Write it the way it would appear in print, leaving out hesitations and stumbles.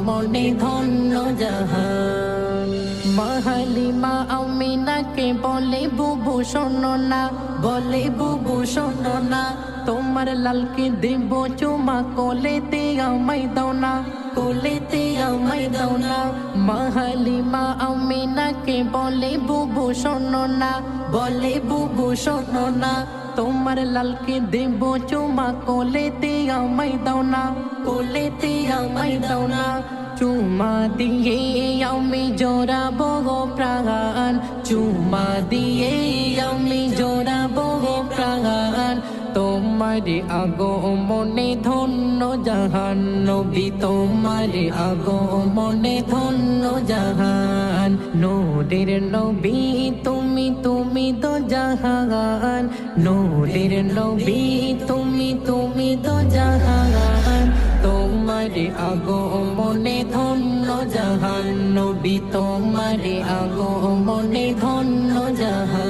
মনে ধন্য জাহান মাহালিমা আমিনাকে বলে বুবু শোনো না বলে বুবু শোনো না তোমার লালকে দেব চুমা কোলেতে আমায় দাও না কোলেতে আমায় দাও না মাহালিমা আমিনাকে বলে বুবু শোনো না বলে বুবু শোনো না তোমার লালকে দেব চুমা কোলেতে আমায় দাও না কোলেতে আমায় দাও না চুমা দিয়ে আমি জোড়াবো গো প্রাণ চুমা দিয়ে আমি জোড়াবো গো প্রাণ তোমারে আগমনে ধন্য জাহান নবী তোমারে আগমনে ধন্য জাহান নূরের নবী তুমি তুমি তো জাহান নূরের নবী তুমি তুমি তো জাহান তোমারে আগমনে ধন্য জাহান নবী তোমারে আগমনে ধন্য জাহান